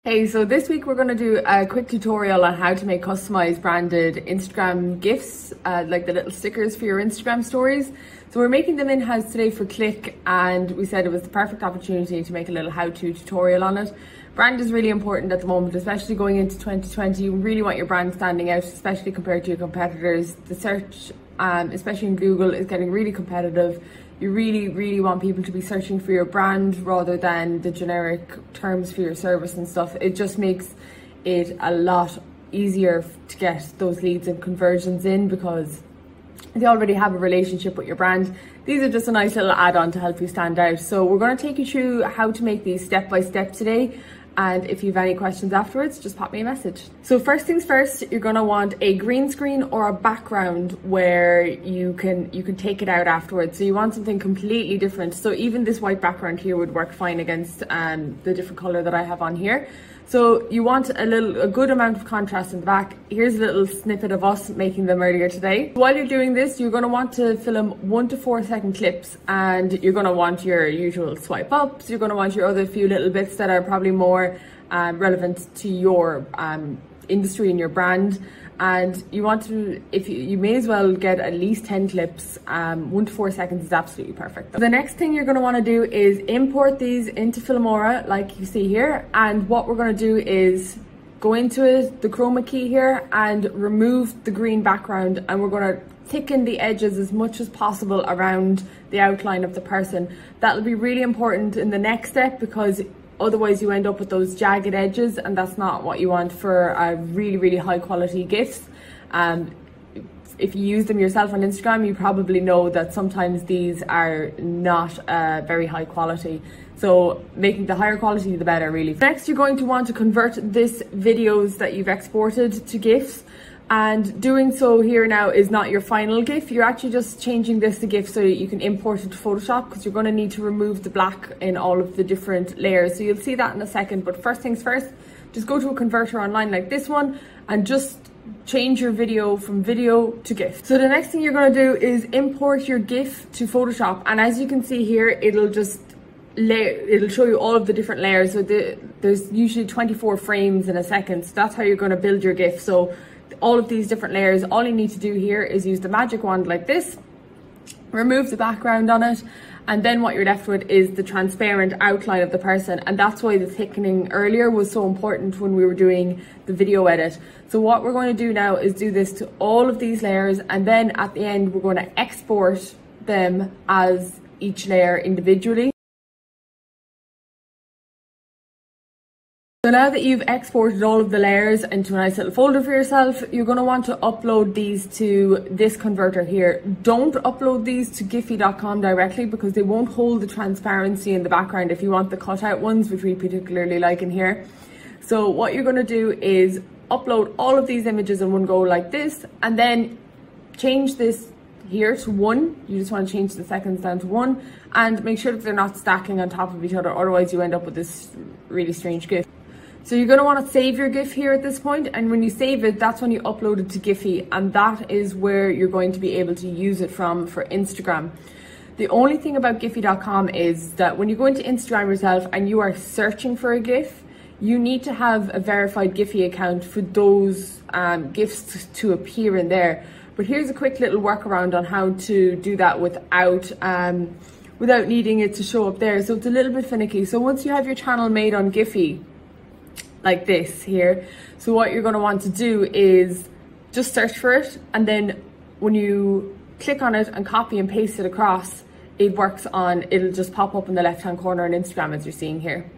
Hey, so this week we're going to do a quick tutorial on how to make customized branded Instagram GIFs, like the little stickers for your Instagram stories. So we're making them in-house today for Click, and we said it was the perfect opportunity to make a little how-to tutorial on it. Brand is really important at the moment, especially going into 2020. You really want your brand standing out, especially compared to your competitors. The search, especially in Google, is getting really competitive. You really want people to be searching for your brand rather than the generic terms for your service and stuff. It just makes it a lot easier to get those leads and conversions in because they already have a relationship with your brand. These are just a nice little add-on to help you stand out. So we're going to take you through how to make these step by step today. And if you have any questions afterwards, just pop me a message. So first things first, you're gonna want a green screen or a background where you can take it out afterwards. So you want something completely different. So even this white background here would work fine against the different color that I have on here. So you want a good amount of contrast in the back. Here's a little snippet of us making them earlier today. While you're doing this, you're gonna want to film 1 to 4 second clips, and you're gonna want your usual swipe ups. You're gonna want your other few little bits that are probably more relevant to your industry and your brand. And you want to, you may as well get at least 10 clips. 1 to 4 seconds is absolutely perfect. The next thing you're going to want to do is import these into Filmora, like you see here. And what we're going to do is go into it, the chroma key here, and remove the green background. And we're going to thicken the edges as much as possible around the outline of the person. That'll be really important in the next step because otherwise you end up with those jagged edges, and that's not what you want for a really high quality GIFs. If you use them yourself on Instagram, you probably know that sometimes these are not very high quality. So making the higher quality, the better really. Next, you're going to want to convert this videos that you've exported to GIFs. And doing so here now is not your final GIF. You're actually just changing this to GIF so that you can import it to Photoshop, because you're going to need to remove the black in all of the different layers. So you'll see that in a second. But first things first, just go to a converter online like this one and just change your video from video to GIF. So the next thing you're going to do is import your GIF to Photoshop. And as you can see here, it'll show you all of the different layers. So there's usually 24 frames in a second. So that's how you're going to build your GIF. So all of these different layers, all you need to do here is use the magic wand like this, remove the background on it, and then what you're left with is the transparent outline of the person. And that's why the thickening earlier was so important when we were doing the video edit. So what we're going to do now is do this to all of these layers, and then at the end we're going to export them as each layer individually. So now that you've exported all of the layers into a nice little folder for yourself, you're going to want to upload these to this converter here. Don't upload these to Giffy.com directly because they won't hold the transparency in the background if you want the cutout ones, which we particularly like in here. So what you're going to do is upload all of these images in one go like this, and then change this here to 1. You just want to change the seconds down to 1, and make sure that they're not stacking on top of each other, otherwise you end up with this really strange GIF. So you're going to want to save your GIF here at this point, and when you save it, that's when you upload it to Giffy, and that is where you're going to be able to use it from for Instagram. The only thing about Giffy.com is that when you go into Instagram yourself and you are searching for a GIF, you need to have a verified Giffy account for those GIFs to appear in there. But here's a quick little workaround on how to do that without needing it to show up there. So it's a little bit finicky. So once you have your channel made on Giffy, like this here, so what you're going to want to do is just search for it, and then when you click on it and copy and paste it across, it'll just pop up in the left hand corner on Instagram as you're seeing here.